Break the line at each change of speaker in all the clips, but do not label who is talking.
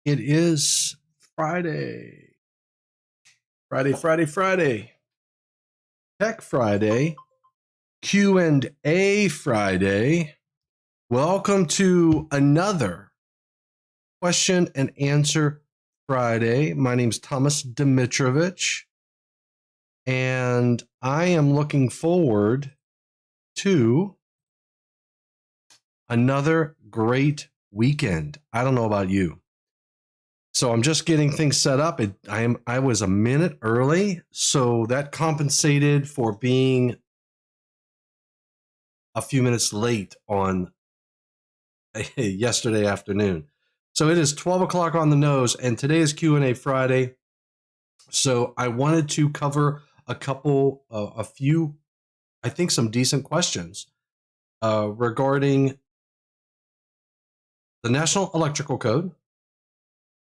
It is Friday. Friday. Tech Friday. Q&A Friday. Welcome to another question and answer Friday. My name's Thomas Dimitrovich, and I am looking forward to another great weekend. I don't know about you. So I'm just getting things set up. I was a minute early, so that compensated for being a few minutes late on yesterday afternoon. So it is 12 o'clock on the nose, and today is Q&A Friday. So I wanted to cover a few, I think some decent questions regarding the National Electrical Code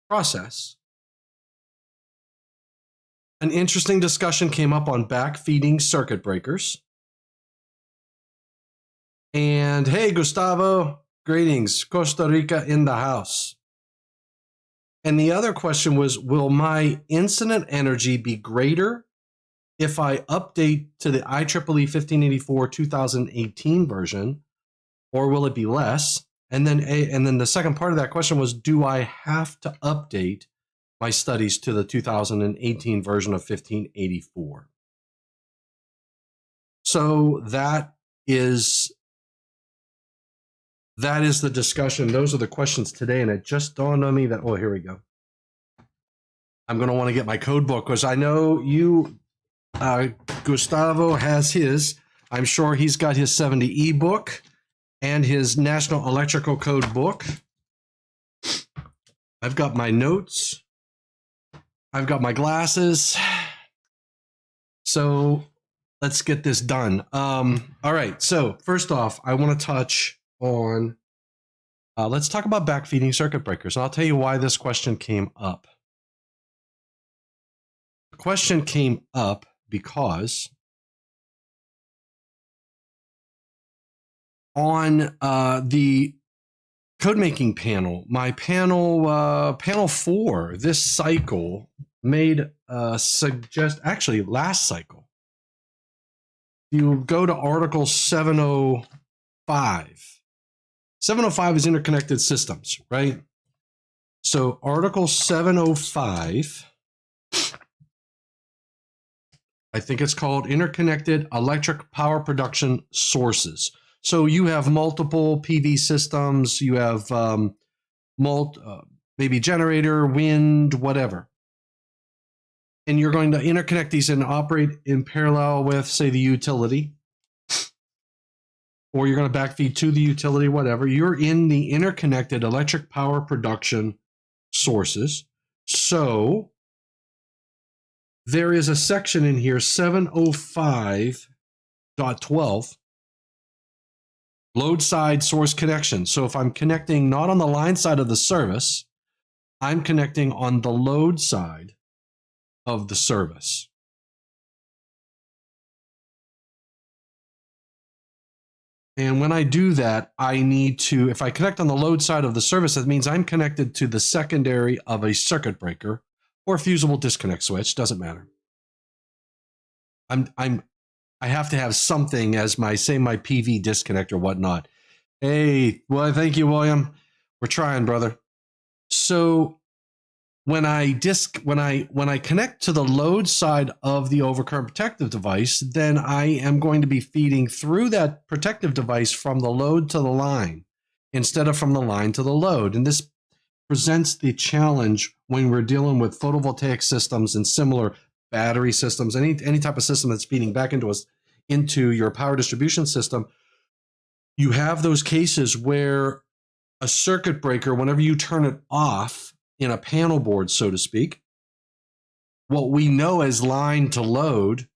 process. An interesting discussion came up on backfeeding circuit breakers. And hey, Gustavo, greetings, Costa Rica in the house. And the other question was, will my incident energy be greater if I update to the IEEE 1584 2018 version, or will it be less? And then the second part of that question was, do I have to update my studies to the 2018 version of 1584? So that is the discussion. Those are the questions today. And it just dawned on me that, oh, here we go. I'm going to want to get my code book because I know you, Gustavo has his. I'm sure he's got his 70E book and his National Electrical Code book. I've got my notes. I've got my glasses. So let's get this done. All right. So first off, I want to touch on, let's talk about backfeeding circuit breakers. I'll tell you why this question came up. The question came up because on the code making panel, my panel 4 this cycle made actually last cycle. You go to Article 705. 705 is interconnected systems, right? So Article 705, I think it's called interconnected electric power production sources. So you have multiple PV systems, you have maybe generator, wind, whatever. And you're going to interconnect these and operate in parallel with, say, the utility. Or you're going to backfeed to the utility, whatever. You're in the interconnected electric power production sources. So there is a section in here, 705.12, load side source connection. So if I'm connecting not on the line side of the service, I'm connecting on the load side of the service. And when I do that, I need to, if I connect on the load side of the service, that means I'm connected to the secondary of a circuit breaker or fusible disconnect switch, doesn't matter. I have to have something as my PV disconnect or whatnot. Hey, well, thank you, William. We're trying, brother. So when I connect to the load side of the overcurrent protective device, then I am going to be feeding through that protective device from the load to the line instead of from the line to the load. And this presents the challenge when we're dealing with photovoltaic systems and similar battery systems, any type of system that's feeding back into your power distribution system. You have those cases where a circuit breaker, whenever you turn it off in a panel board, so to speak, what we know as line to load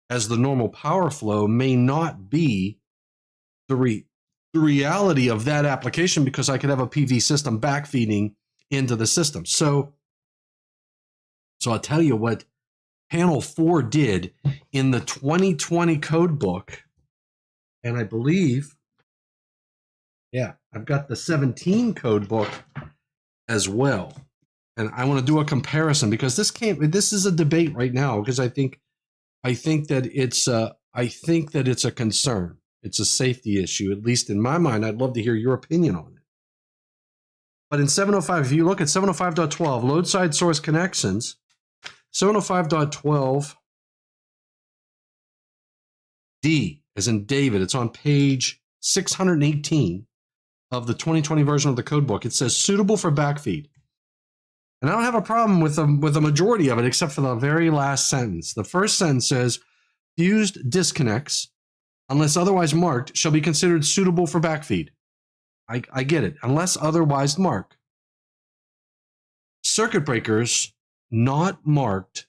as the normal power flow may not be the reality of that application, because I could have a PV system backfeeding into the system. So I'll tell you what panel 4 did in the 2020 code book. And I believe, yeah, I've got the 17 code book as well. And I want to do a comparison because this is a debate right now because I think that it's a concern. It's a safety issue, at least in my mind. I'd love to hear your opinion on it. But in 705, if you look at 705.12, load side source connections, 705.12 D, as in David, it's on page 618 of the 2020 version of the code book. It says suitable for backfeed. And I don't have a problem with the majority of it, except for the very last sentence. The first sentence says, fused disconnects, unless otherwise marked, shall be considered suitable for backfeed. I get it, unless otherwise marked. Circuit breakers not marked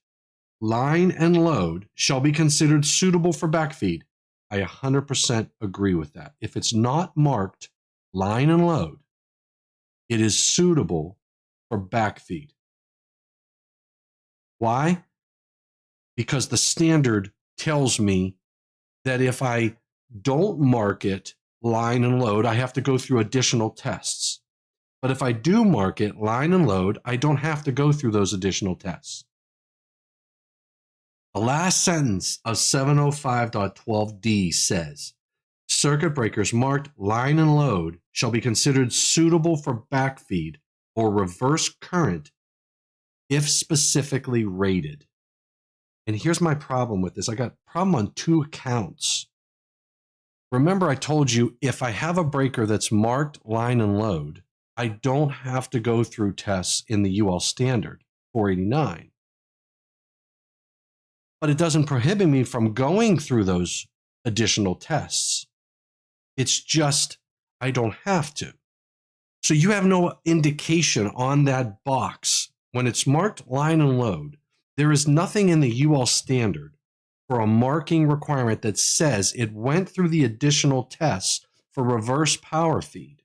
line and load shall be considered suitable for backfeed. I 100% agree with that. If it's not marked line and load, it is suitable for backfeed. Why? Because the standard tells me that if I don't mark it line and load, I have to go through additional tests. But if I do mark it line and load, I don't have to go through those additional tests. The last sentence of 705.12d says, circuit breakers marked line and load shall be considered suitable for backfeed or reverse current if specifically rated. And here's my problem with this. I got a problem on two accounts. Remember, I told you if I have a breaker that's marked line and load, I don't have to go through tests in the UL standard 489. But it doesn't prohibit me from going through those additional tests. It's just I don't have to. So you have no indication on that box when it's marked line and load. There is nothing in the UL standard for a marking requirement that says it went through the additional tests for reverse power feed.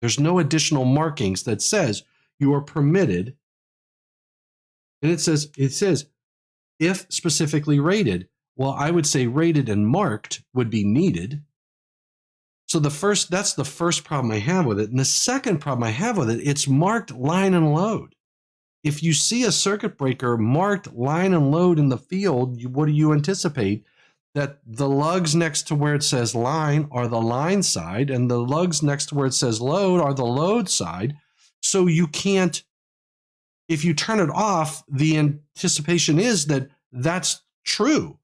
There's no additional markings that says you are permitted. And it says if specifically rated. Well, I would say rated and marked would be needed. So that's the first problem I have with it. And the second problem I have with it, it's marked line and load. If you see a circuit breaker marked line and load in the field, what do you anticipate? That the lugs next to where it says line are the line side, and the lugs next to where it says load are the load side. So you can't, if you turn it off, the anticipation is that that's true,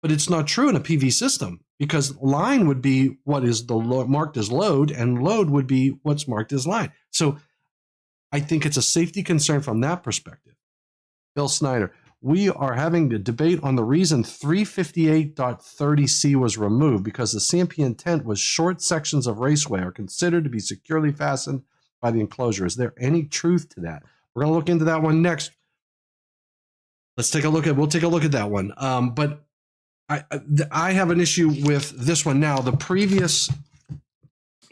but it's not true in a PV system because line would be what is marked as load, and load would be what's marked as line. So I think it's a safety concern from that perspective. Bill Snyder, we are having a debate on the reason 358.30C was removed because the CMP intent was short sections of raceway are considered to be securely fastened by the enclosure. Is there any truth to that? We're going to look into that one next. We'll take a look at that one. But I have an issue with this one now. The previous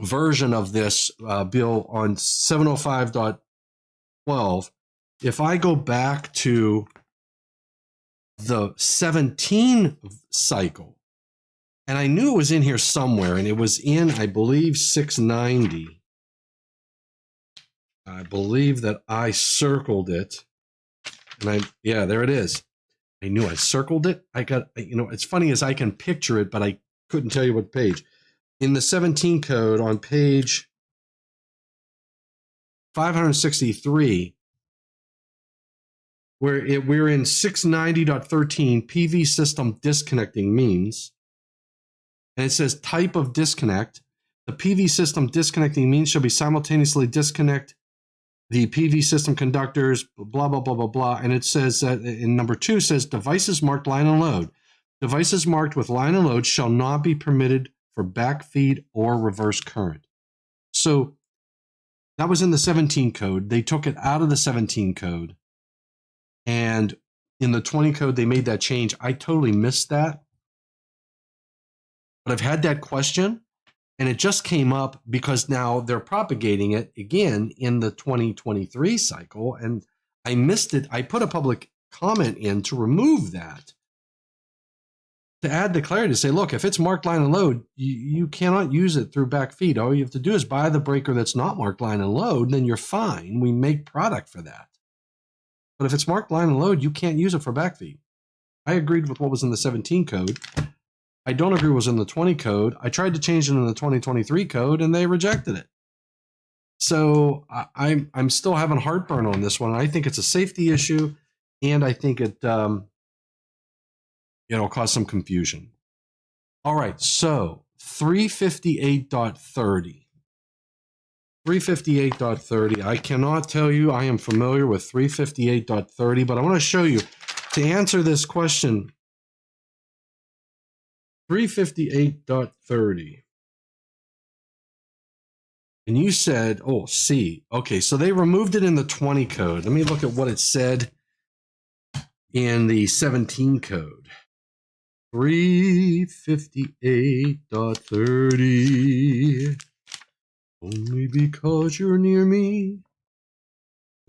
version of this bill on 705.12, if I go back to the 17 cycle, and I knew it was in here somewhere, and it was in, I believe, 690. I believe that I circled it, and yeah, there it is. I knew I circled it. It's funny as I can picture it, but I couldn't tell you what page. In the 17 code on page 563, we're in 690.13 PV system disconnecting means, and it says type of disconnect. The PV system disconnecting means shall be simultaneously disconnect the PV system conductors, blah, blah, blah, blah, blah. And it says that in number 2 says devices marked line and load. Devices marked with line and load shall not be permitted for backfeed or reverse current. So that was in the 17 code. They took it out of the 17 code. And in the 20 code, they made that change. I totally missed that. But I've had that question, and it just came up because now they're propagating it again in the 2023 cycle, and I missed it. I put a public comment in to remove that. to add the clarity to say, look, if it's marked line and load, you cannot use it through Backfeed. All you have to do is buy the breaker that's not marked line and load, then you're fine. We make product for that. But if it's marked line and load, you can't use it for Backfeed. I agreed with what was in the 17 code. I don't agree what was in the 20 code. I tried to change it in the 2023 code, and they rejected it. So I'm still having heartburn on this one. I think it's a safety issue, and I think it it'll cause some confusion. All right, so 358.30. 358.30. I cannot tell you I am familiar with 358.30, but I want to show you to answer this question. 358.30. And you said, oh, C. Okay, so they removed it in the 20 code. Let me look at what it said in the 17 code. 358.30. Only because you're near me.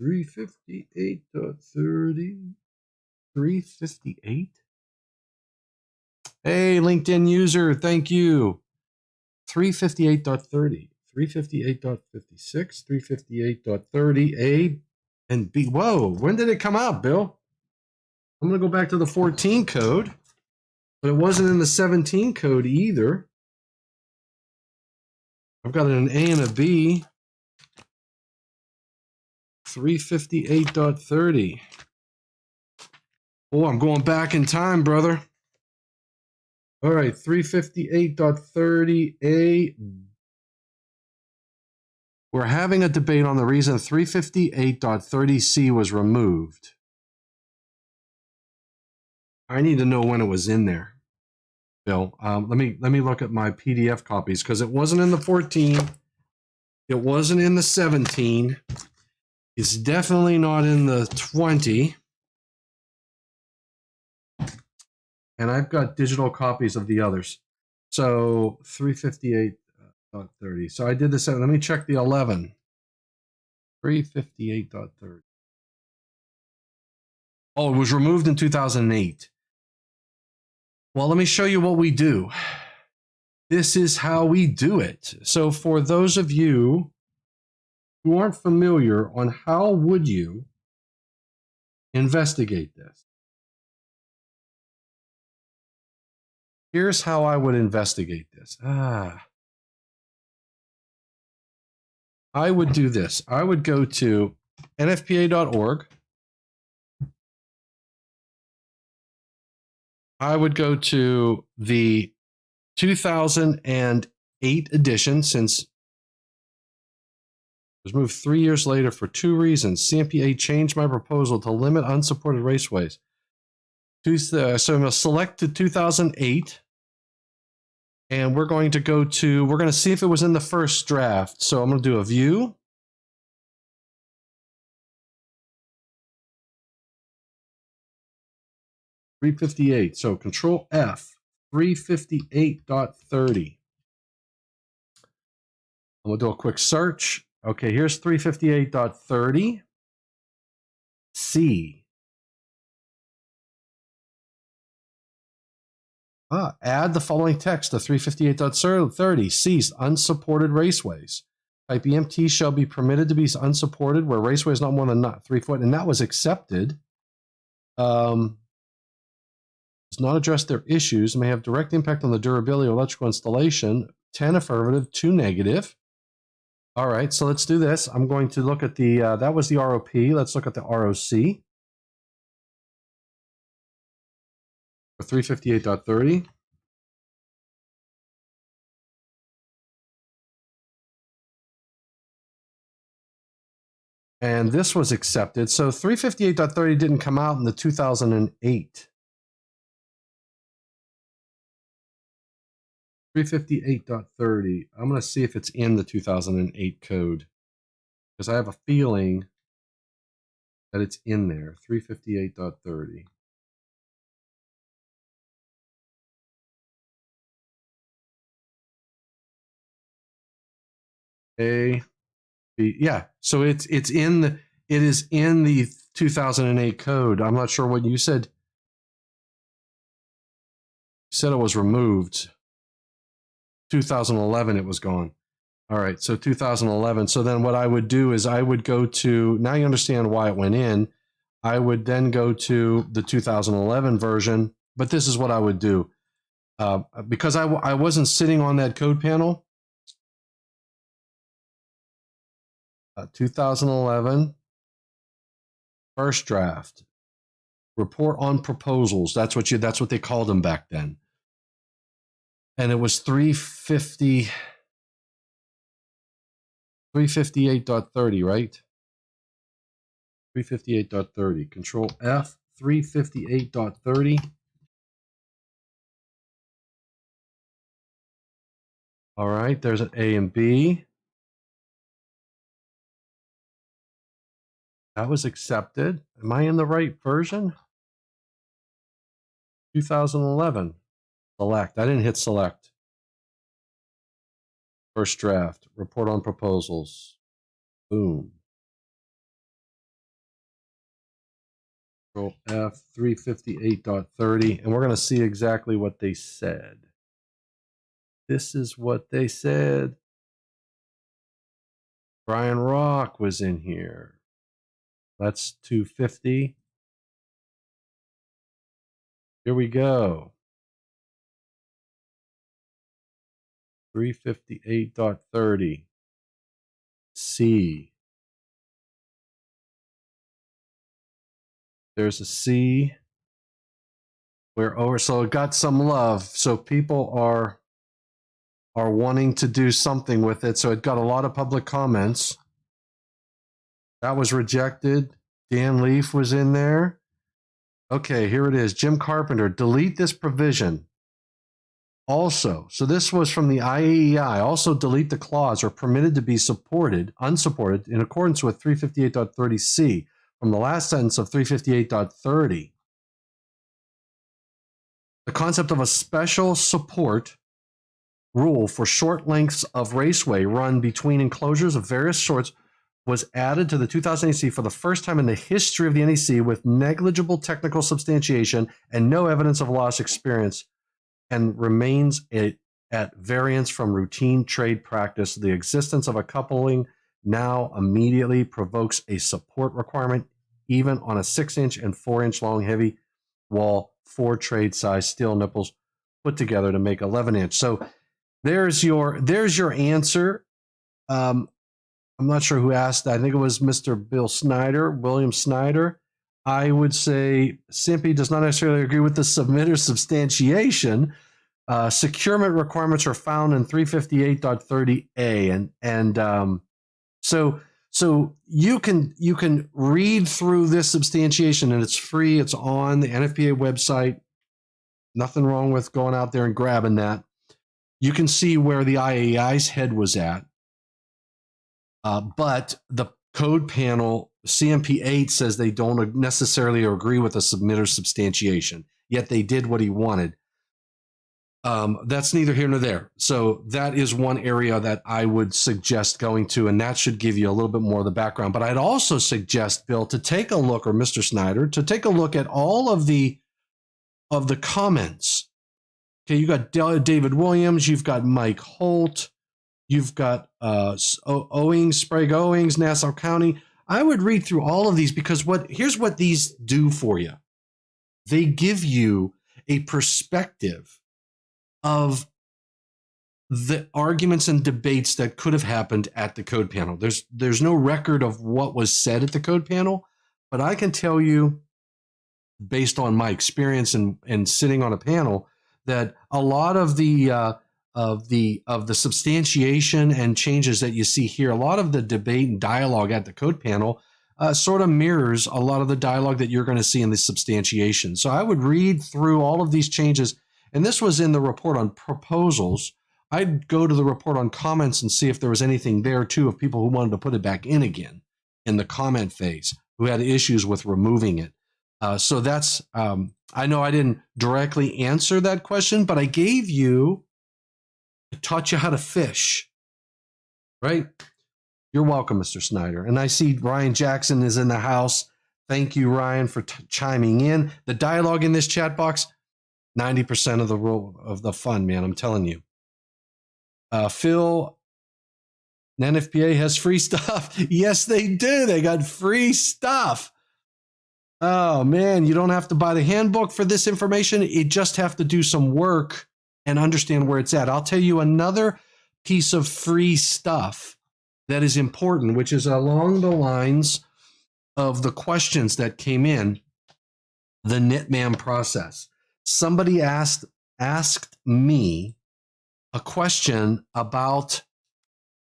358.30. 358? Hey, LinkedIn user, thank you. 358.30. 358.56, 358.30, A and B. Whoa, when did it come out, Bill? I'm going to go back to the 14 code, but it wasn't in the 17 code either. I've got an A and a B. 358.30. Oh, I'm going back in time, brother. All right, 358.30A. We're having a debate on the reason 358.30C was removed. I need to know when it was in there, Bill. Let me look at my PDF copies because it wasn't in the 14. It wasn't in the 17. It's definitely not in the 20. And I've got digital copies of the others. So 358.30. So I did this. Let me check the 11. 358.30. Oh, it was removed in 2008. Well, let me show you what we do. This is how we do it. So for those of you who aren't familiar on how would you investigate this, here's how I would investigate this. I would do this. I would go to nfpa.org. I would go to the 2008 edition, since it was moved 3 years later for two reasons. CMPA changed my proposal to limit unsupported raceways. So I'm going to select to 2008. And we're going to go to, we're going to see if it was in the first draft. So I'm going to do a view. .358. So Control F, 358.30. I'm going to do a quick search. Okay, here's 358.30. C. Add the following text to 358.30. Cease unsupported raceways. Type EMT shall be permitted to be unsupported where raceway is not more than 3 foot. And that was accepted. Does not address their issues. May have direct impact on the durability of electrical installation. 10 affirmative, 2 negative. All right, so let's do this. I'm going to look at the, that was the ROP. Let's look at the ROC. For 358.30. And this was accepted. So 358.30 didn't come out in the 2008. 358.30. I'm going to see if it's in the 2008 code, because I have a feeling that it's in there. 358.30. A, B, yeah. So it is in the 2008 code. I'm not sure what you said. said it was removed. 2011, it was gone. All right, so 2011. So then what I would do is I would go to, now you understand why it went in. I would then go to the 2011 version, but this is what I would do. Because I wasn't sitting on that code panel. 2011, first draft, report on proposals. That's what they called them back then. And it was 358.30, right? 358.30. Control F, 358.30. All right, there's an A and B. That was accepted. Am I in the right version? 2011. Select. I didn't hit select. First draft. Report on proposals. Boom. Control F, 358.30. And we're going to see exactly what they said. This is what they said. Brian Rock was in here. That's 250. Here we go. 358.30. C. There's a C. We're over. So it got some love. So people are wanting to do something with it. So it got a lot of public comments. That was rejected. Dan Leaf was in there. Okay, here it is. Jim Carpenter, delete this provision. Also, so this was from the IAEI, also delete the clause or permitted to be unsupported in accordance with 358.30C from the last sentence of 358.30. The concept of a special support rule for short lengths of raceway run between enclosures of various sorts was added to the 2000 NEC for the first time in the history of the NEC with negligible technical substantiation and no evidence of loss experience, and remains at variance from routine trade practice. The existence of a coupling now immediately provokes a support requirement even on a 6-inch and 4-inch long heavy wall, 4 trade size steel nipples put together to make 11-inch. So there's your answer. I'm not sure who asked that. I think it was Mr. William Snyder. I would say SIMPI does not necessarily agree with the submitter's substantiation. Securement requirements are found in 358.30A, and so you can read through this substantiation, and it's free. It's on the NFPA website. Nothing wrong with going out there and grabbing that. You can see where the IAEI's head was at. But the code panel, CMP 8, says they don't necessarily agree with the submitter's substantiation, yet they did what he wanted. That's neither here nor there. So that is one area that I would suggest going to, and that should give you a little bit more of the background. But I'd also suggest, Bill, to take a look, or Mr. Snyder, to take a look at all of the comments. Okay, you got David Williams, you've got Mike Holt, you've got Sprague Owings, Nassau County. I would read through all of these because here's what these do for you. They give you a perspective of the arguments and debates that could have happened at the code panel. There's no record of what was said at the code panel, but I can tell you, based on my experience and sitting on a panel, that a lot of the substantiation and changes that you see here, a lot of the debate and dialogue at the code panel sort of mirrors a lot of the dialogue that you're going to see in the substantiation. So I would read through all of these changes, and this was in the report on proposals. I'd go to the report on comments and see if there was anything there too of people who wanted to put it back in again in the comment phase, who had issues with removing it. So that's, I know I didn't directly answer that question, but I taught you how to fish, right? You're welcome, Mr. Snyder. And I see Ryan Jackson is in the house. Thank you, Ryan, for chiming in. The dialogue in this chat box, 90% of the role of the fun, man. I'm telling you. Phil, NFPA has free stuff. Yes, they do. They got free stuff. Oh, man, you don't have to buy the handbook for this information. You just have to do some work and understand where it's at. I'll tell you another piece of free stuff that is important, which is along the lines of the questions that came in, the NITMAM process. Somebody asked me a question about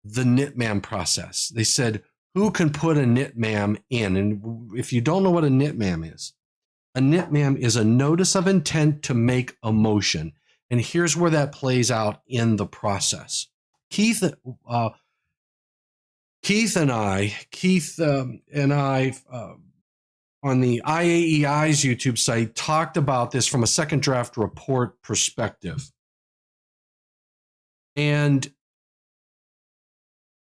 the NITMAM process. They said, who can put a NITMAM in? And if you don't know what a NITMAM is a notice of intent to make a motion. And here's where that plays out in the process. Keith and I on the IAEI's YouTube site talked about this from a second draft report perspective. And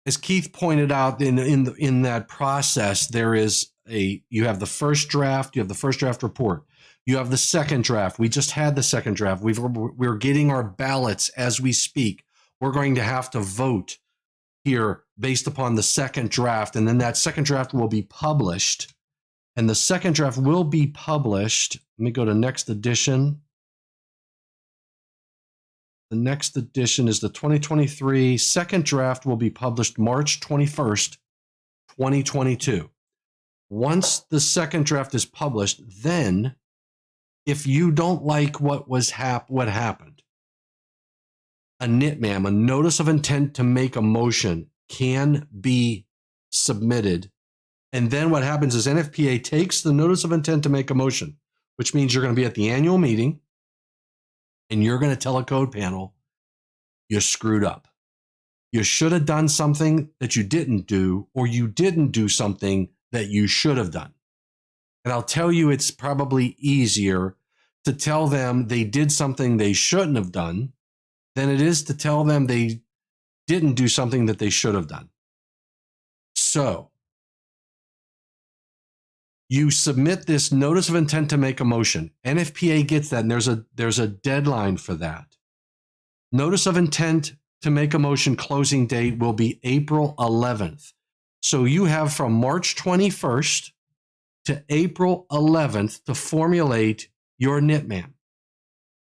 as Keith pointed out, in that process, you have the first draft, you have the first draft report, you have the second draft. We just had the second draft. We're getting our ballots as we speak. We're going to have to vote here based upon the second draft, and then that second draft will be published. And the second draft will be published. Let me go to next edition. The next edition is the 2023. Second draft will be published March 21st, 2022. Once the second draft is published, then if you don't like what happened, a NITMAM, a notice of intent to make a motion, can be submitted. And then what happens is NFPA takes the notice of intent to make a motion, which means you're going to be at the annual meeting and you're going to tell a code panel, you screwed up. You should have done something that you didn't do, or you didn't do something that you should have done. And I'll tell you, it's probably easier to tell them they did something they shouldn't have done than it is to tell them they didn't do something that they should have done. So you submit this notice of intent to make a motion. NFPA gets that, and there's a deadline for that. Notice of intent to make a motion closing date will be April 11th. So you have from March 21st to April 11th to formulate your NITMAM.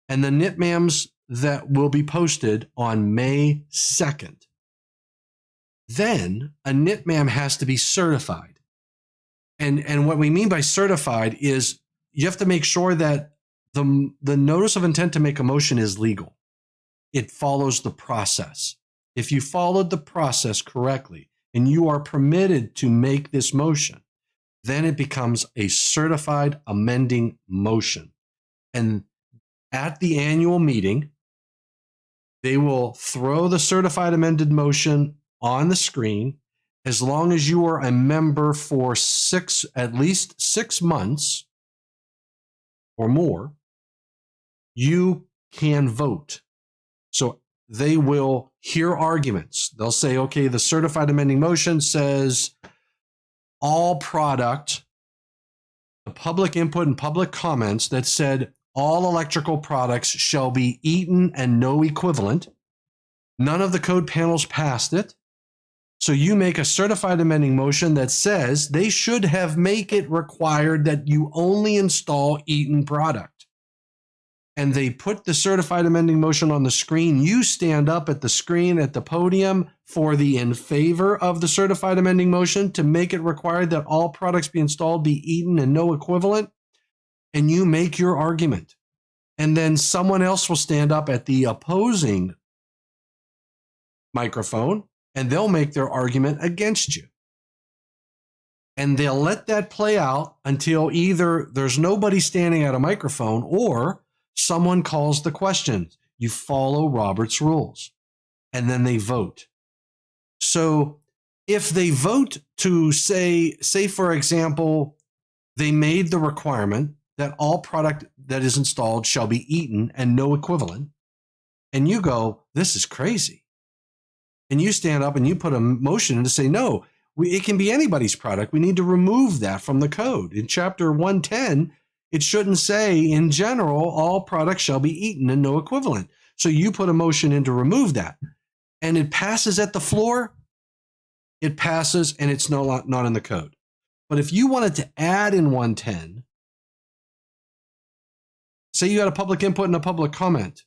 And the NITMAMs that will be posted on May 2nd. Then a NITMAM has to be certified. And what we mean by certified is you have to make sure that the notice of intent to make a motion is legal. It follows the process. If you followed the process correctly and you are permitted to make this motion, then it becomes a certified amending motion. And at the annual meeting, they will throw the certified amended motion on the screen. As long as you are a member for at least 6 months or more, you can vote. So they will hear arguments. They'll say, okay, the certified amending motion says all product, the public input and public comments that said all electrical products shall be eaten and no equivalent. None of the code panels passed it. So you make a certified amending motion that says they should have make it required that you only install eaten product. And they put the certified amending motion on the screen. You stand up at the screen at the podium for the in favor of the certified amending motion to make it required that all products be installed, be eaten, and no equivalent. And you make your argument. And then someone else will stand up at the opposing microphone and they'll make their argument against you. And they'll let that play out until either there's nobody standing at a microphone or someone calls the question. You follow Robert's rules. And then they vote. So if they vote to say for example, they made the requirement that all product that is installed shall be eaten and no equivalent, and you go, this is crazy. And you stand up and you put a motion in to say, no, it can be anybody's product. We need to remove that from the code. In chapter 110, It shouldn't say, in general, all products shall be eaten and no equivalent. So you put a motion in to remove that, and it passes at the floor. It passes, and it's not in the code. But if you wanted to add in 110, say you had a public input and a public comment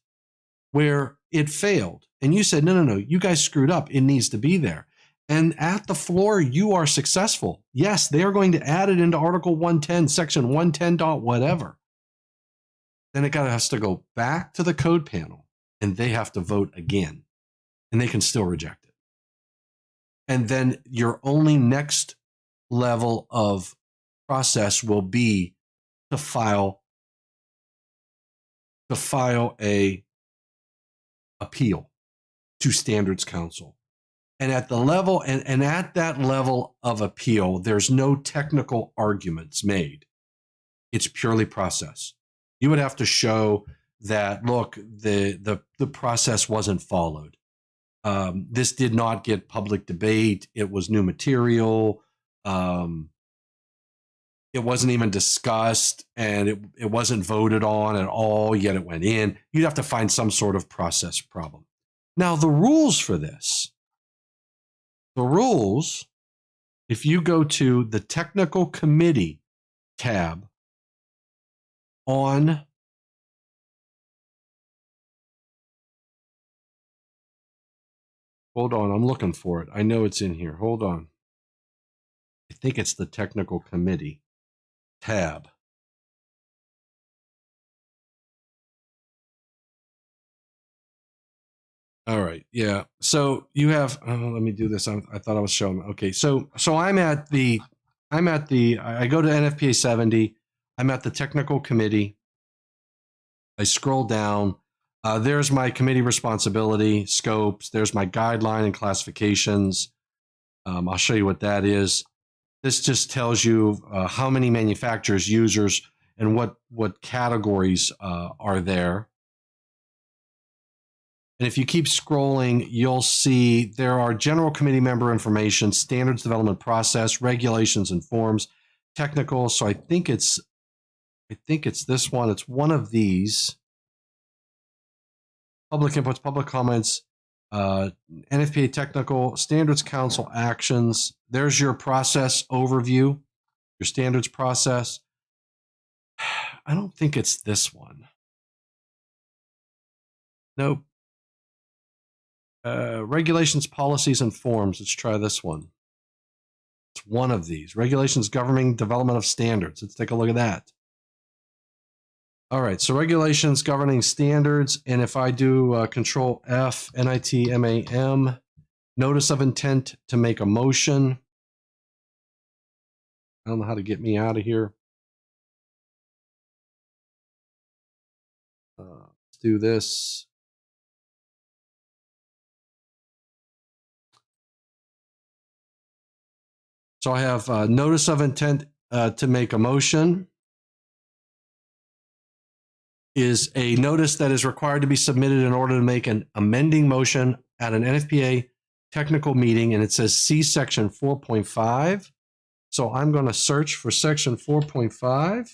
where it failed, and you said, no, you guys screwed up. It needs to be there. And at the floor, you are successful. Yes, they are going to add it into Article 110, Section 110 dot whatever. Then it has to go back to the code panel, and they have to vote again, and they can still reject it. And then your only next level of process will be to file a appeal to Standards Council. And at the level and at that level of appeal, there's no technical arguments made. It's purely process. You would have to show that, look, the process wasn't followed. This did not get public debate. It was new material. It wasn't even discussed, and it wasn't voted on at all, yet it went in. You'd have to find some sort of process problem. Now, the rules for this, if you go to the Technical Committee tab on hold on, I'm looking for it. I know it's in here. Hold on. I think it's the Technical Committee tab. All right. Yeah. So you have, let me do this. I thought I was showing. Okay. So I go to NFPA 70. I'm at the Technical Committee. I scroll down. There's my committee responsibility scopes. There's my guideline and classifications. I'll show you what that is. This just tells you how many manufacturers, users, and what categories are there. And if you keep scrolling, you'll see there are general committee member information, standards development process, regulations and forms, technical. So I think it's this one. It's one of these. Public inputs, public comments, NFPA technical, Standards Council actions. There's your process overview, your standards process. I don't think it's this one. Nope. Regulations, policies, and forms. Let's try this one. It's one of these. Regulations governing development of standards. Let's take a look at that. All right, so regulations governing standards, and if I do Control F, NITMAM, notice of intent to make a motion. I don't know how to get me out of here. Let's do this. So I have notice of intent to make a motion is a notice that is required to be submitted in order to make an amending motion at an NFPA technical meeting, and it says see section 4.5. So I'm going to search for section 4.5.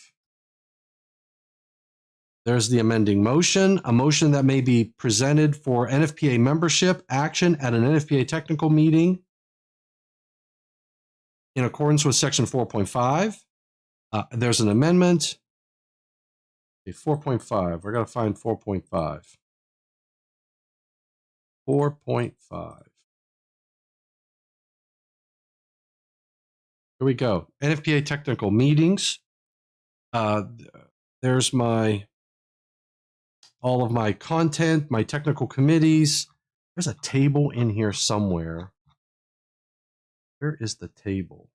There's the amending motion, a motion that may be presented for NFPA membership action at an NFPA technical meeting in accordance with section 4.5. There's an amendment. 4.5. We're going to find 4.5. 4.5. Here we go. NFPA technical meetings. There's all of my content, my technical committees. There's a table in here somewhere. Where is the table?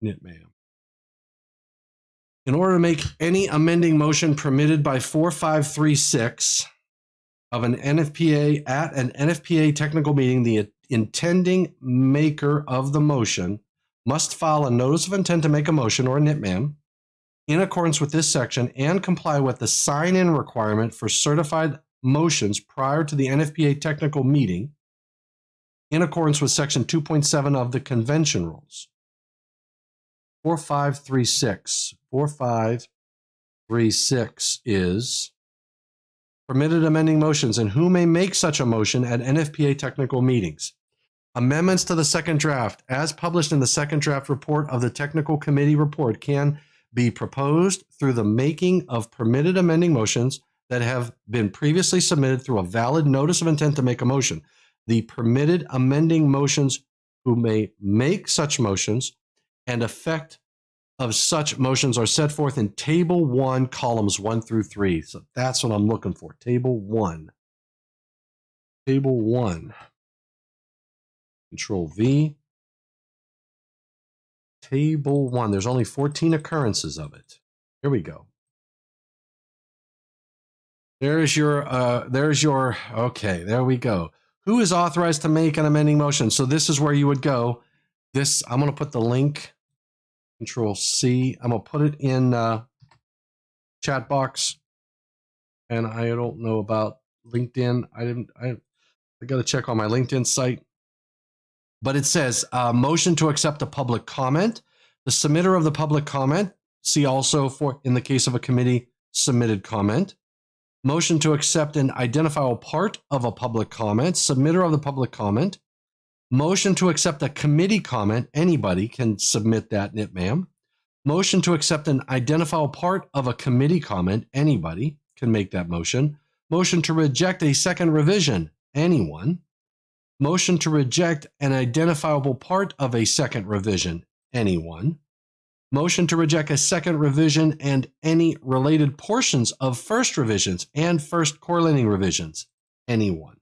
Knitman. In order to make any amending motion permitted by 4536 of an NFPA at an NFPA technical meeting, the intending maker of the motion must file a notice of intent to make a motion, or a NITMAM, in accordance with this section and comply with the sign-in requirement for certified motions prior to the NFPA technical meeting in accordance with section 2.7 of the convention rules. 4536. 4536 is permitted amending motions and who may make such a motion at NFPA technical meetings. Amendments to the second draft, as published in the second draft report of the technical committee report, can be proposed through the making of permitted amending motions that have been previously submitted through a valid notice of intent to make a motion. The permitted amending motions who may make such motions and effect of such motions are set forth in Table 1, columns 1 through 3. So that's what I'm looking for. Table 1. Table 1. Control V. Table 1. There's only 14 occurrences of it. Here we go. There's your, okay, there we go. Who is authorized to make an amending motion? So this is where you would go. This, I'm going to put the link, Control C. I'm going to put it in chat box. And I don't know about LinkedIn. I got to check on my LinkedIn site. But it says, motion to accept a public comment. The submitter of the public comment, see also for, in the case of a committee, submitted comment. Motion to accept an identifiable part of a public comment, submitter of the public comment. Motion to accept a committee comment, anybody can submit that, NIPMAM. Motion to accept an identifiable part of a committee comment, anybody can make that motion. Motion to reject a second revision, anyone. Motion to reject an identifiable part of a second revision, anyone. Motion to reject a second revision and any related portions of first revisions and first correlating revisions, anyone.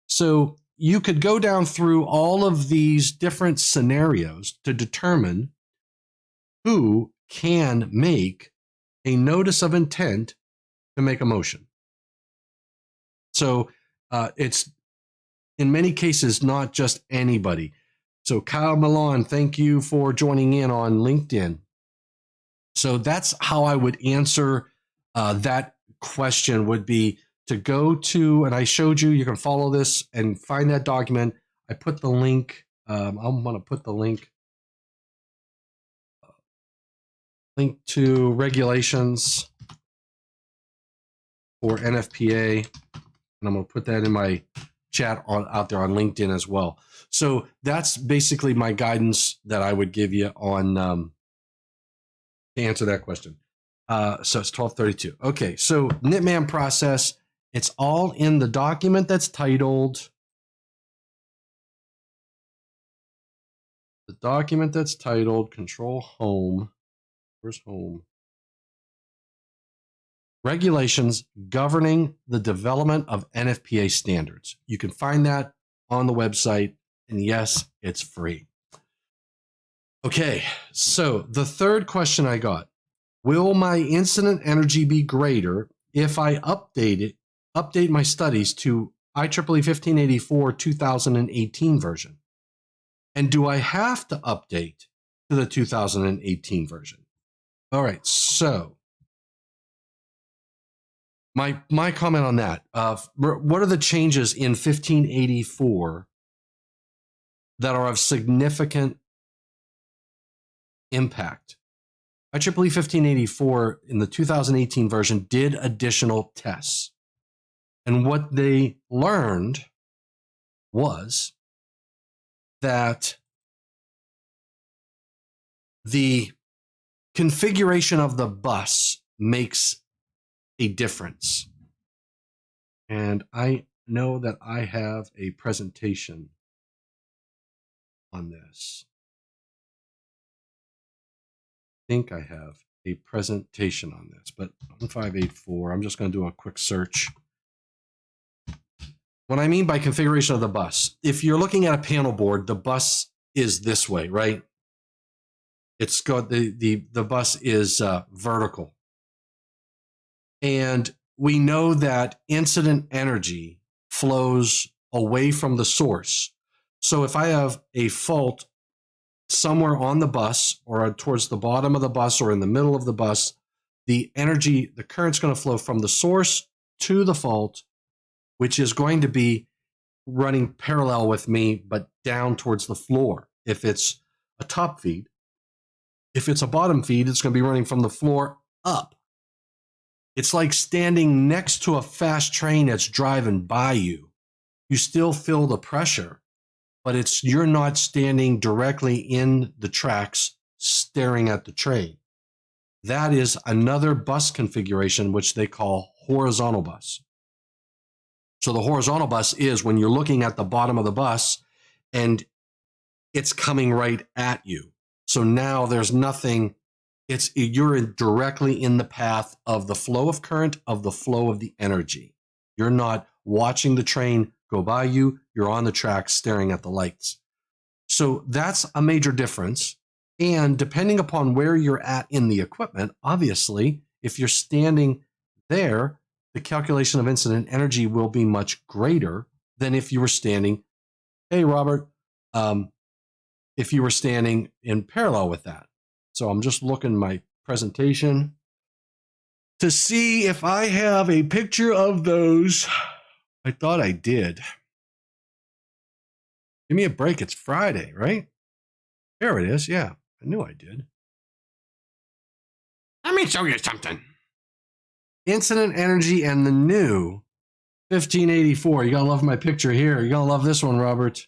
So you could go down through all of these different scenarios to determine who can make a notice of intent to make a motion. So it's in many cases not just anybody. So Kyle Milan, thank you for joining in on LinkedIn. So that's how I would answer that question, would be to go to, and I showed you, you can follow this and find that document. I put the link, I'm going to put the link to regulations for NFPA, and I'm going to put that in my chat out there on LinkedIn as well. So that's basically my guidance that I would give you on to answer that question. So it's 1232. Okay, so NIPMAM process, it's all in the document that's titled, Control Home. Where's Home? Regulations governing the development of NFPA standards. You can find that on the website, and yes, it's free. Okay, so the third question I got, will my incident energy be greater if I update my studies to IEEE 1584 2018 version? And do I have to update to the 2018 version? All right, so my comment on that, what are the changes in 1584 that are of significant impact? IEEE 1584 in the 2018 version did additional tests. And what they learned was that the configuration of the bus makes a difference. And I know that I have a presentation on this. I think I have a presentation on this, but 1584, I'm just going to do a quick search. What I mean by configuration of the bus, if you're looking at a panel board, the bus is this way, right? It's got the bus is vertical. And we know that incident energy flows away from the source. So if I have a fault somewhere on the bus or towards the bottom of the bus or in the middle of the bus, the current's going to flow from the source to the fault, which is going to be running parallel with me, but down towards the floor if it's a top feed. If it's a bottom feed, it's going to be running from the floor up. It's like standing next to a fast train that's driving by you. You still feel the pressure, but you're not standing directly in the tracks staring at the train. That is another bus configuration, which they call horizontal bus. So the horizontal bus is when you're looking at the bottom of the bus and it's coming right at you. So now there's nothing, you're directly in the path of the flow of current, of the flow of the energy. You're not watching the train go by you, you're on the track staring at the lights. So that's a major difference. And depending upon where you're at in the equipment, obviously, if you're standing there, the calculation of incident energy will be much greater than if you were standing, hey, Robert, if you were standing in parallel with that. So I'm just looking my presentation to see if I have a picture of those. I thought I did. Give me a break. It's Friday, right? There it is. Yeah, I knew I did. Let me show you something. Incident energy and the new 1584. You gotta love my picture here. You're gonna love this one, Robert.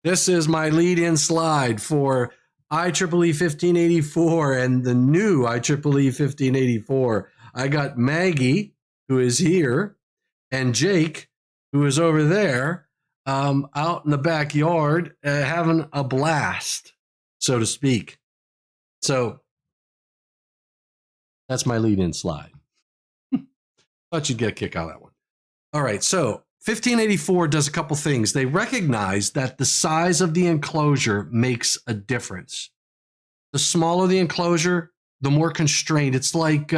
This is my lead-in slide for IEEE 1584 and the new IEEE 1584. I got Maggie, who is here, and Jake, who is over there, out in the backyard, having a blast, so to speak. So that's my lead-in slide. Thought you'd get a kick out of that one. All right, so 1584 does a couple things. They recognize that the size of the enclosure makes a difference. The smaller the enclosure, the more constrained. It's like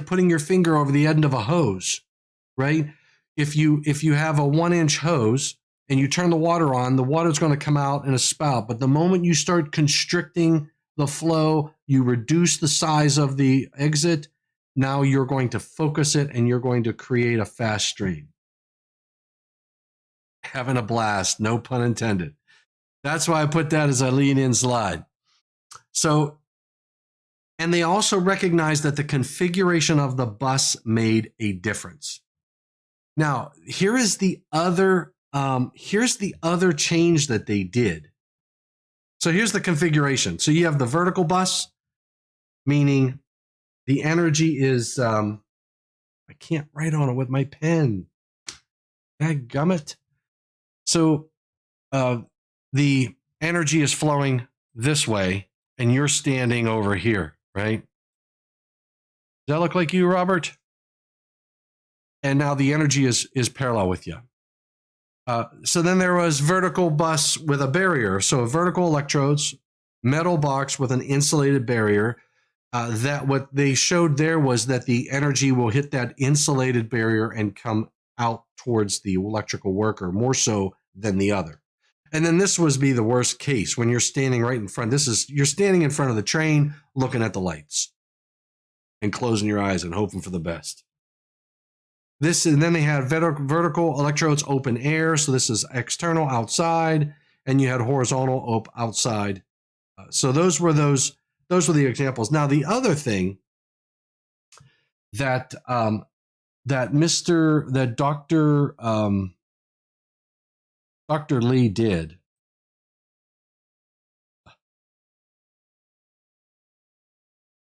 putting your finger over the end of a hose, right? If you have a 1-inch hose and you turn the water on, the water's going to come out in a spout. But the moment you start constricting the flow, you reduce the size of the exit. Now you're going to focus it and you're going to create a fast stream. Having a blast, no pun intended. That's why I put that as a lead-in slide. So, and they also recognize that the configuration of the bus made a difference. Now, here's the other change that they did. So here's the configuration. So you have the vertical bus, meaning the energy is, I can't write on it with my pen. Dadgummit. So the energy is flowing this way and you're standing over here, right? Does that look like you, Robert? And now the energy is parallel with you. So then there was vertical bus with a barrier. So vertical electrodes, metal box with an insulated barrier. That what they showed there was that the energy will hit that insulated barrier and come out towards the electrical worker more so than the other. And then this would be the worst case when you're standing right in front. You're standing in front of the train looking at the lights and closing your eyes and hoping for the best. And then they had vertical electrodes, open air. So this is external, outside, and you had horizontal outside. So those were the examples. Now the other thing that Dr. Lee did.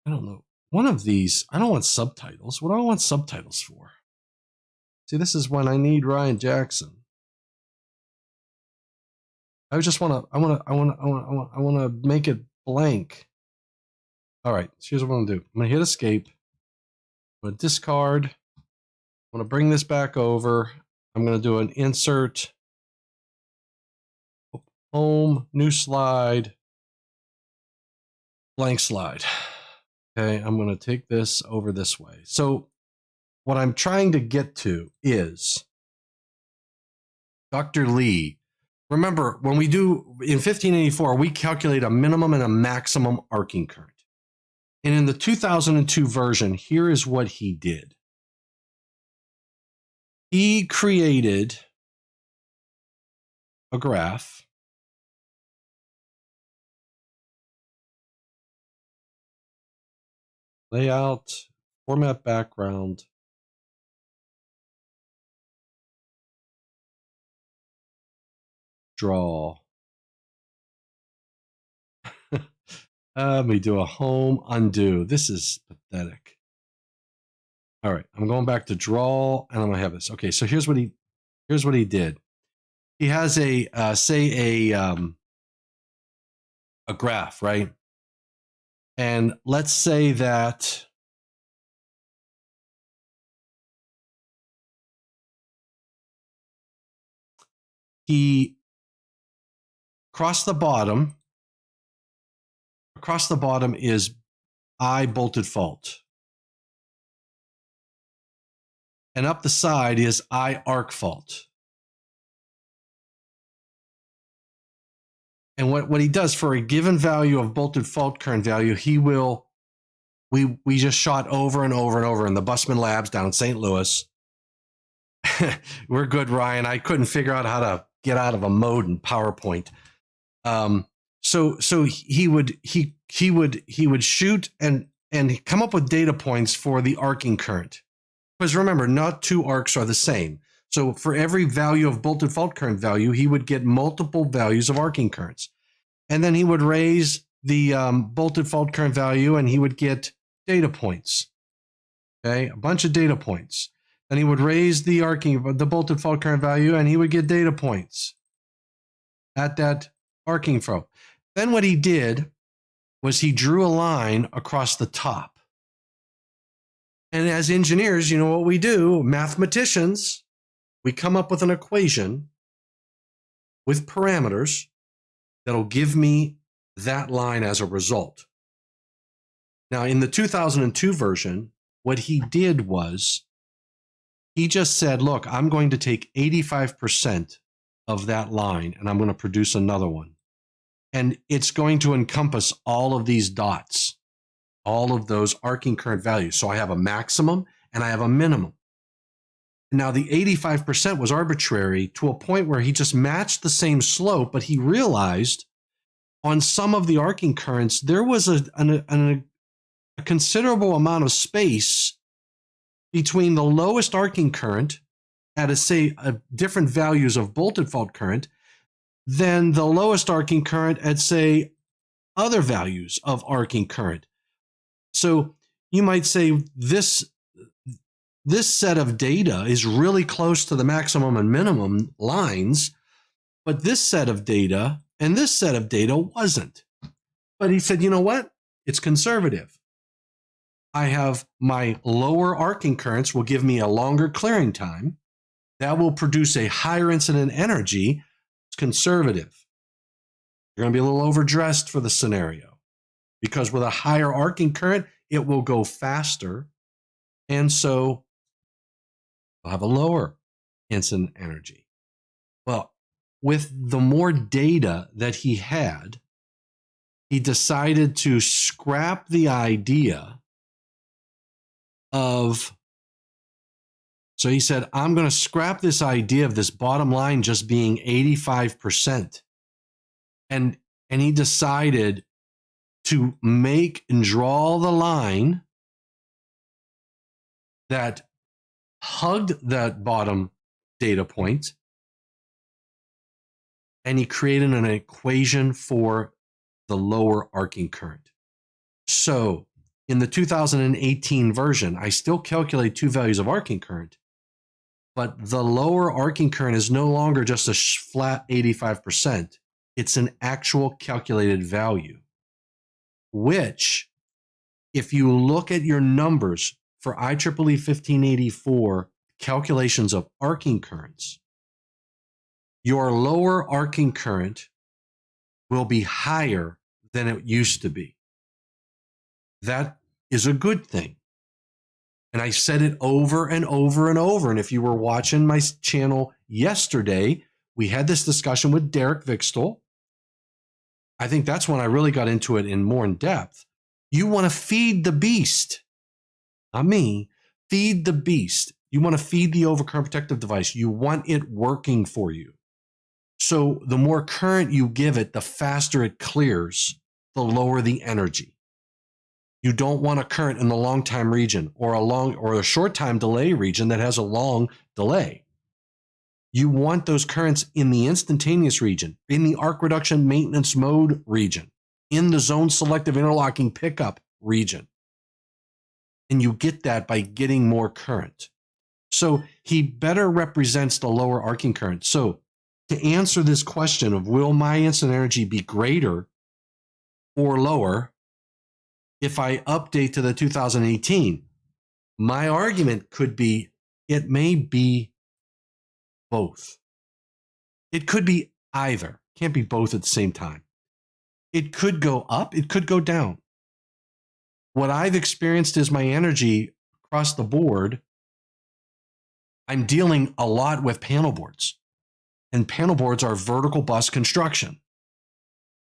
I don't know. One of these, I don't want subtitles. What do I want subtitles for? See, this is when I need Ryan Jackson. I want to make it blank. All right, here's what I'm gonna do. I'm gonna hit escape. I'm gonna discard. I'm gonna bring this back over. I'm gonna do an insert. Home, new slide, blank slide. Okay, I'm gonna take this over this way. So what I'm trying to get to is Dr. Lee. Remember, when we do in 1584, we calculate a minimum and a maximum arcing current. And in the 2002 version, here is what he did. He created a graph layout, format background. Draw. Let me do a home undo. This is pathetic. All right, I'm going back to draw, and I'm gonna have this. Okay, so here's what he did. He has a a graph, right? And let's say that he across the bottom is I bolted fault. And up the side is I arc fault. And what he does for a given value of bolted fault current value, he will, we just shot over and over and over in the Busman Labs down in St. Louis. We're good, Ryan. I couldn't figure out how to get out of a mode in PowerPoint. So he would shoot and come up with data points for the arcing current. Because remember, not two arcs are the same. So for every value of bolted fault current value, he would get multiple values of arcing currents. And then he would raise the bolted fault current value and he would get data points. Okay, a bunch of data points. Then he would raise the bolted fault current value and he would get data points at that arcing flow. Then what he did was he drew a line across the top. And as engineers, you know what we do, mathematicians, we come up with an equation with parameters that'll give me that line as a result. Now, in the 2002 version, what he did was he just said, look, I'm going to take 85% of that line and I'm going to produce another one. And it's going to encompass all of these dots, all of those arcing current values. So I have a maximum and I have a minimum. Now, the 85% was arbitrary to a point where he just matched the same slope, but he realized on some of the arcing currents, there was a considerable amount of space between the lowest arcing current at different values of bolted fault current than the lowest arcing current at, say, other values of arcing current. So you might say this set of data is really close to the maximum and minimum lines, but this set of data and this set of data wasn't. But he said, you know what? It's conservative. I have my lower arcing currents will give me a longer clearing time. That will produce a higher incident energy. It's conservative. You're going to be a little overdressed for the scenario because with a higher arcing current, it will go faster. And so I'll have a lower incident energy. Well, with the more data that he had, he decided to scrap the idea of, so he said, I'm going to scrap this idea of this bottom line just being 85%. And he decided to make and draw the line that hugged that bottom data point. And he created an equation for the lower arcing current. So in the 2018 version, I still calculate two values of arcing current, but the lower arcing current is no longer just a flat 85%. It's an actual calculated value, which if you look at your numbers for IEEE 1584 calculations of arcing currents, your lower arcing current will be higher than it used to be. That is a good thing. And I said it over and over and over. And if you were watching my channel yesterday, we had this discussion with Derek Vixtel. I think that's when I really got into it more in depth. You want to feed the beast. Not me. Feed the beast. You want to feed the overcurrent protective device. You want it working for you. So the more current you give it, the faster it clears, the lower the energy. You don't want a current in the long time region or a short time delay region that has a long delay. You want those currents in the instantaneous region, in the arc reduction maintenance mode region, in the zone selective interlocking pickup region. And you get that by getting more current. So he better represents the lower arcing current. So to answer this question of will my incident energy be greater or lower if I update to the 2018, my argument could be it may be both. It could be either. Can't be both at the same time. It could go up. It could go down. What I've experienced is my energy across the board. I'm dealing a lot with panel boards, and panel boards are vertical bus construction.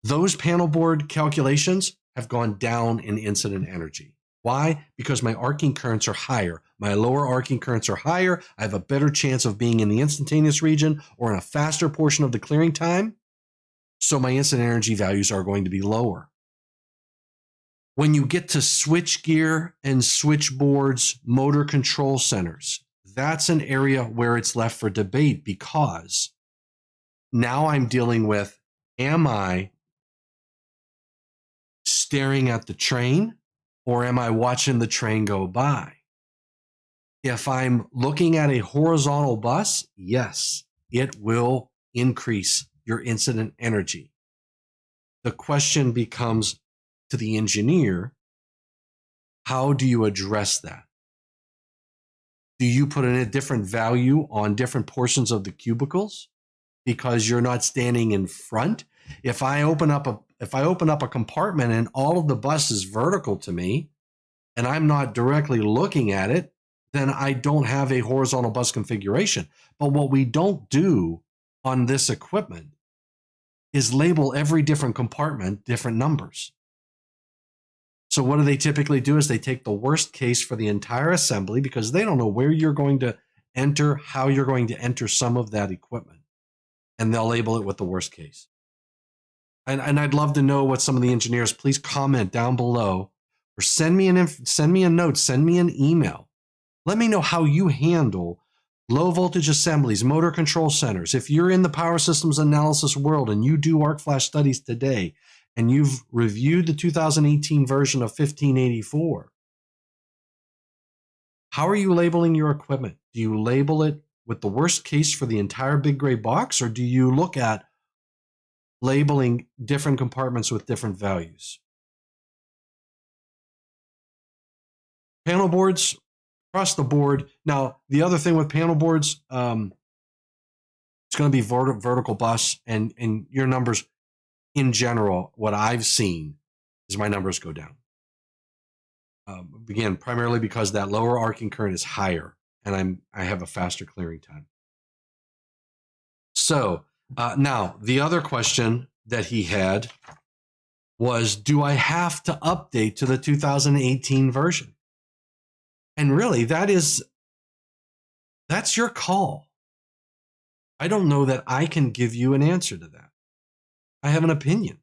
Those panel board calculations have gone down in incident energy. Why? Because my arcing currents are higher. My lower arcing currents are higher. I have a better chance of being in the instantaneous region or in a faster portion of the clearing time. So my incident energy values are going to be lower. When you get to switch gear and switchboards, motor control centers, that's an area where it's left for debate, because now I'm dealing with, am I staring at the train or am I watching the train go by? If I'm looking at a horizontal bus, yes, it will increase your incident energy. The question becomes to the engineer, how do you address that? Do you put in a different value on different portions of the cubicles because you're not standing in front? If I open up a compartment and all of the bus is vertical to me and I'm not directly looking at it, then I don't have a horizontal bus configuration. But what we don't do on this equipment is label every different compartment different numbers. So what do they typically do is they take the worst case for the entire assembly, because they don't know where you're going to enter, how you're going to enter some of that equipment, and they'll label it with the worst case. And I'd love to know what some of the engineers, please comment down below or send me a note, send me an email. Let me know how you handle low voltage assemblies, motor control centers. If you're in the power systems analysis world and you do arc flash studies today, and you've reviewed the 2018 version of 1584, how are you labeling your equipment? Do you label it with the worst case for the entire big gray box, or do you look at labeling different compartments with different values? Panel boards, across the board. Now, the other thing with panel boards, it's going to be vertical bus, and your numbers, in general, what I've seen is my numbers go down. Again, primarily because that lower arcing current is higher, and I have a faster clearing time. So now the other question that he had was, do I have to update to the 2018 version? And really, that's your call. I don't know that I can give you an answer to that. I have an opinion.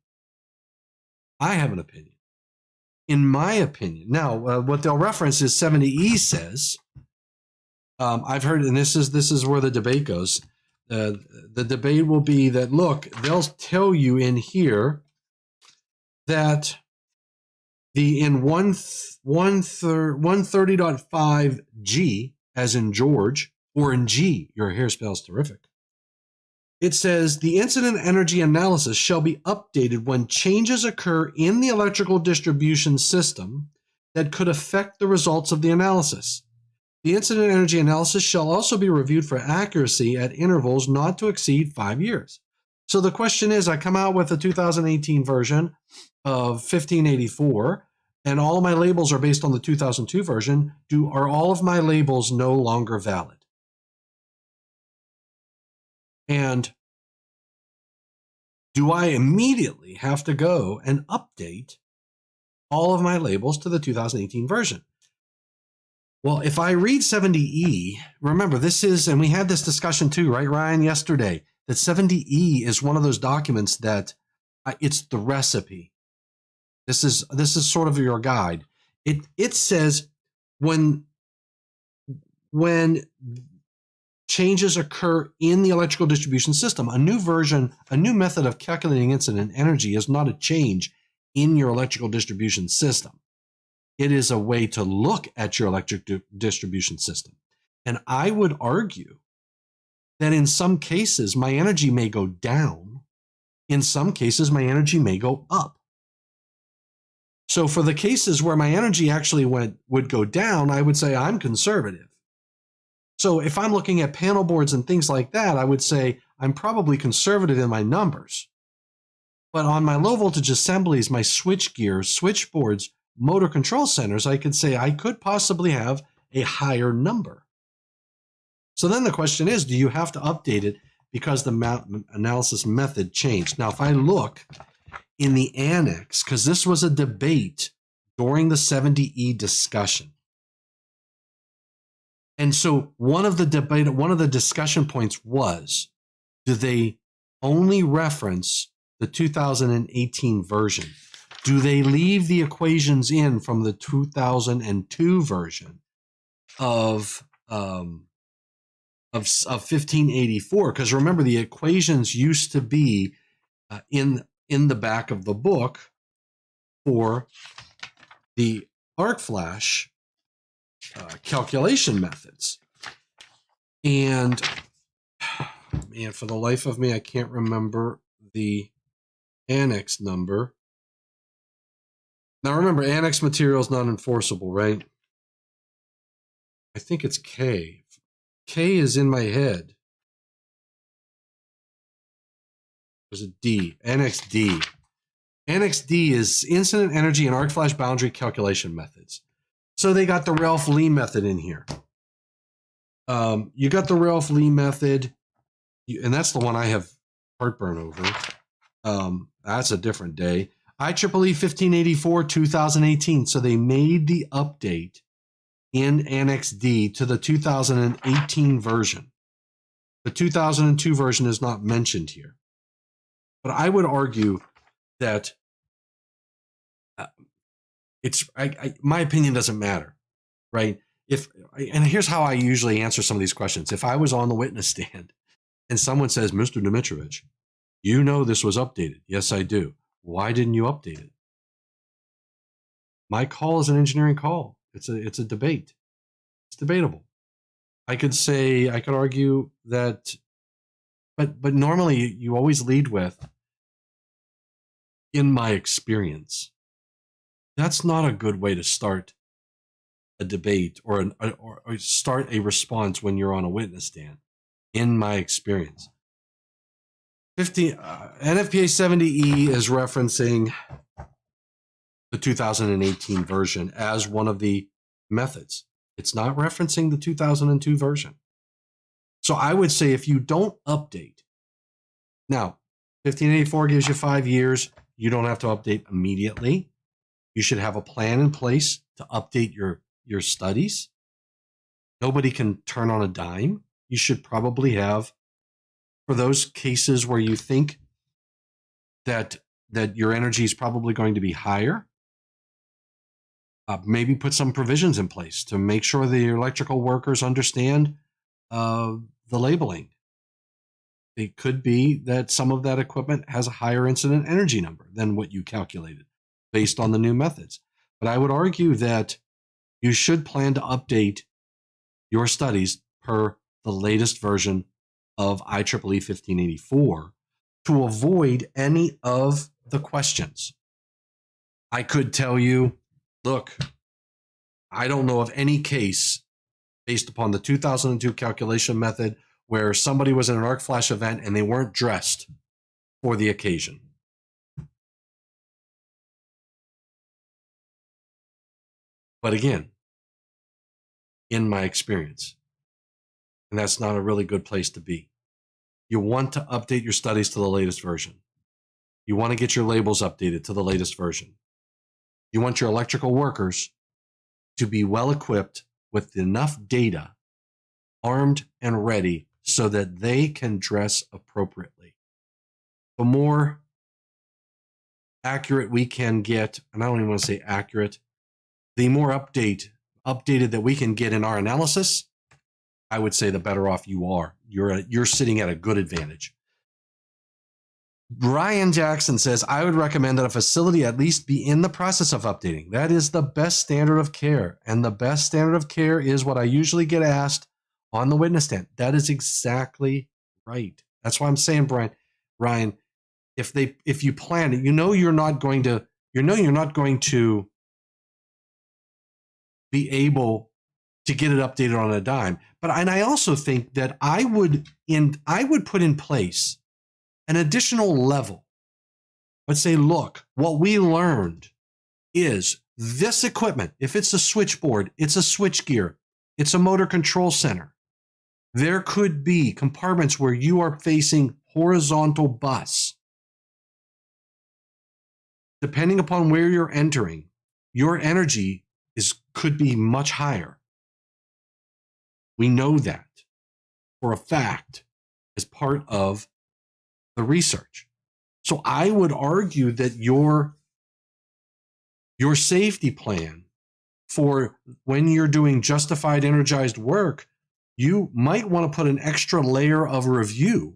In my opinion. Now, what they'll reference is 70E says, I've heard, and this is where the debate goes. The debate will be that, look, they'll tell you in here that in 130.5G, as in George, or in G, your hair spell's terrific. It says the incident energy analysis shall be updated when changes occur in the electrical distribution system that could affect the results of the analysis. The incident energy analysis shall also be reviewed for accuracy at intervals not to exceed 5 years. So the question is, I come out with the 2018 version of 1584, and all of my labels are based on the 2002 version. Are all of my labels no longer valid? And do I immediately have to go and update all of my labels to the 2018 version? Well, if I read 70E, remember this is, and we had this discussion too, right, Ryan, yesterday, that 70E is one of those documents that it's the recipe. This is sort of your guide. It says when changes occur in the electrical distribution system, a new method of calculating incident energy is not a change in your electrical distribution system. It is a way to look at your electric distribution system. And I would argue that in some cases, my energy may go down. In some cases, my energy may go up. So for the cases where my energy actually would go down, I would say I'm conservative. So if I'm looking at panel boards and things like that, I would say I'm probably conservative in my numbers. But on my low voltage assemblies, my switch gears, switchboards, motor control centers, I could say I could possibly have a higher number. So then the question is, do you have to update it because the analysis method changed? Now, if I look in the annex, because this was a debate during the 70E discussion. And so one of the discussion points was, do they only reference the 2018 version? Do they leave the equations in from the 2002 version of 1584? Because remember, the equations used to be in the back of the book for the arc flash calculation methods. And man, for the life of me, I can't remember the annex number. Now remember, annex material is not enforceable, right? I think it's K. K is in my head. There's a D. Annex D. Annex D is incident energy and arc flash boundary calculation methods. So they got the Ralph Lee method in here. You got the Ralph Lee method, and that's the one I have heartburn over. That's a different day. IEEE 1584 2018. So they made the update in Annex D to the 2018 version. The 2002 version is not mentioned here. But I would argue that my opinion doesn't matter, right? And here's how I usually answer some of these questions. If I was on the witness stand and someone says, Mr. Dimitrovich, you know this was updated. Yes, I do. Why didn't you update it? My call is an engineering call. It's a debate. It's debatable. I could argue that, but normally you always lead with, in my experience. That's not a good way to start a debate or start a response when you're on a witness stand, in my experience. NFPA 70E is referencing the 2018 version as one of the methods. It's not referencing the 2002 version. So I would say if you don't update, now 1584 gives you 5 years. You don't have to update immediately. You should have a plan in place to update your studies. Nobody can turn on a dime. You should probably have, for those cases where you think that your energy is probably going to be higher, maybe put some provisions in place to make sure the electrical workers understand the labeling. It could be that some of that equipment has a higher incident energy number than what you calculated based on the new methods. But I would argue that you should plan to update your studies per the latest version of IEEE 1584 to avoid any of the questions. I could tell you, look, I don't know of any case based upon the 2002 calculation method where somebody was in an arc flash event and they weren't dressed for the occasion. But again, in my experience, and that's not a really good place to be. You want to update your studies to the latest version. You want to get your labels updated to the latest version. You want your electrical workers to be well equipped with enough data, armed and ready, so that they can dress appropriately. The more accurate we can get, and I don't even want to say accurate, the more updated that we can get in our analysis, I would say the better off you are. You're sitting at a good advantage. Ryan Jackson says, I would recommend that a facility at least be in the process of updating. That is the best standard of care. And the best standard of care is what I usually get asked on the witness stand. That is exactly right. That's why I'm saying, Ryan, if you plan it, you're not going to be able to get it updated on a dime. And I also think that I would put in place an additional level. Let's say, look, what we learned is this equipment, if it's a switchboard, it's a switchgear, it's a motor control center. There could be compartments where you are facing horizontal bus. Depending upon where you're entering, your energy could be much higher. We know that for a fact as part of the research. So I would argue that your safety plan for when you're doing justified energized work, you might want to put an extra layer of review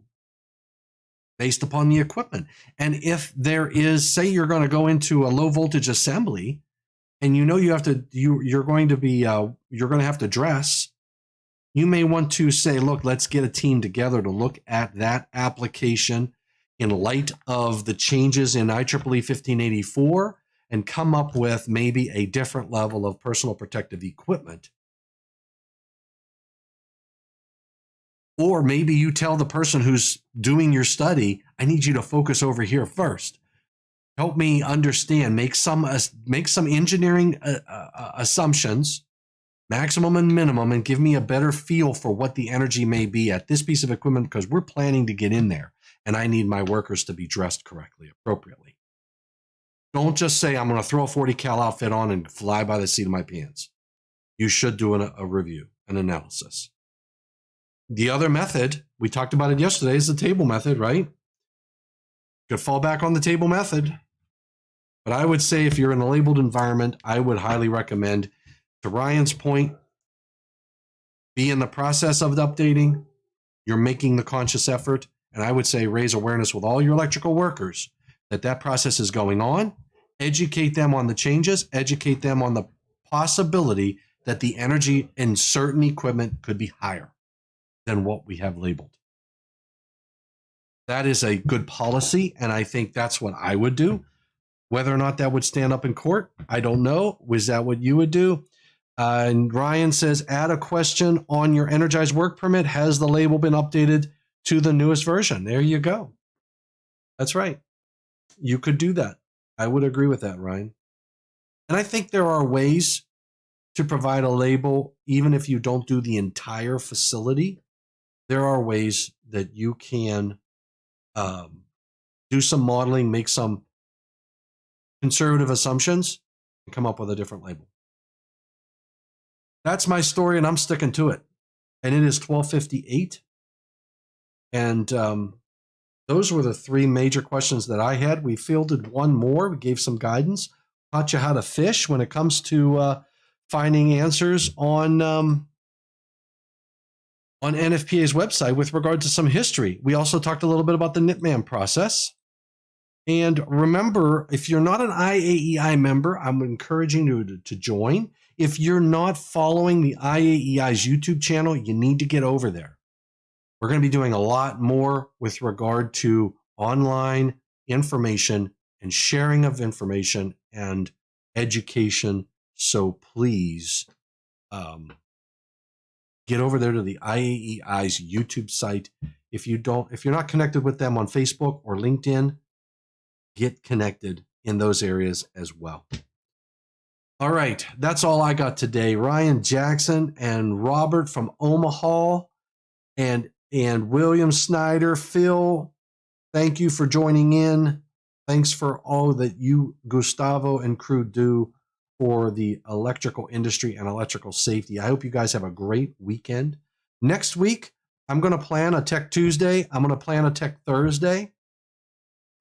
based upon the equipment. And if there is, say you're going to go into a low voltage assembly and you're going to have to dress, you may want to say, look, let's get a team together to look at that application in light of the changes in IEEE 1584 and come up with maybe a different level of personal protective equipment. Or maybe you tell the person who's doing your study, I need you to focus over here first. Help me understand, make some engineering assumptions, maximum and minimum, and give me a better feel for what the energy may be at this piece of equipment because we're planning to get in there and I need my workers to be dressed correctly, appropriately. Don't just say, I'm going to throw a 40 cal outfit on and fly by the seat of my pants. You should do a review, an analysis. The other method, we talked about it yesterday, is the table method, right? You could fall back on the table method. But I would say if you're in a labeled environment, I would highly recommend, to Ryan's point, be in the process of updating. You're making the conscious effort. And I would say raise awareness with all your electrical workers that process is going on. Educate them on the changes. Educate them on the possibility that the energy in certain equipment could be higher than what we have labeled. That is a good policy, and I think that's what I would do. Whether or not that would stand up in court, I don't know. Was that what you would do? And Ryan says, add a question on your energized work permit. Has the label been updated to the newest version? There you go. That's right. You could do that. I would agree with that, Ryan. And I think there are ways to provide a label, even if you don't do the entire facility. There are ways that you can do some modeling, make some conservative assumptions, and come up with a different label. That's my story, and I'm sticking to it. And it is 12:58. And those were the three major questions that I had. We fielded one more. We gave some guidance, taught you how to fish when it comes to finding answers on NFPA's website with regard to some history. We also talked a little bit about the NITMAN process. And remember, if you're not an IAEI member, I'm encouraging you to join. If you're not following the IAEI's YouTube channel, you need to get over there. We're going to be doing a lot more with regard to online information and sharing of information and education. So please get over there to the IAEI's YouTube site. If you're not connected with them on Facebook or LinkedIn, get connected in those areas as well. All right, that's all I got today. Ryan Jackson and Robert from Omaha and William Snyder. Phil, thank you for joining in. Thanks for all that you, Gustavo, and crew do for the electrical industry and electrical safety. I hope you guys have a great weekend. Next week, I'm going to plan a Tech Tuesday. I'm going to plan a Tech Thursday,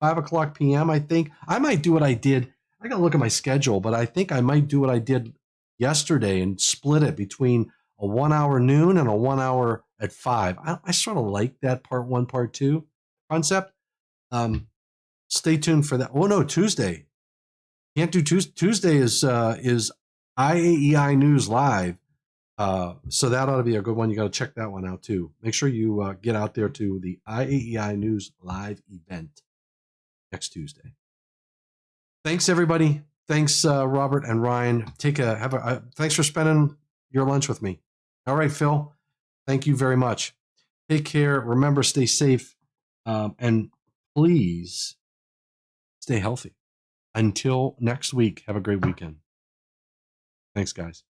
5:00 p.m. I think I might do what I did. I got to look at my schedule, but I think I might do what I did yesterday and split it between a 1 hour noon and a 1 hour at 5. I sort of like that part 1, part 2 concept. Stay tuned for that. Oh no, Tuesday. Can't do Tuesday. Tuesday is IAEI News Live. So that ought to be a good one. You got to check that one out too. Make sure you get out there to the IAEI News Live event next Tuesday. Thanks everybody. Thanks Robert and Ryan. Thanks for spending your lunch with me. All right, Phil. Thank you very much. Take care. Remember, stay safe, and please stay healthy. Until next week, have a great weekend. Thanks, guys.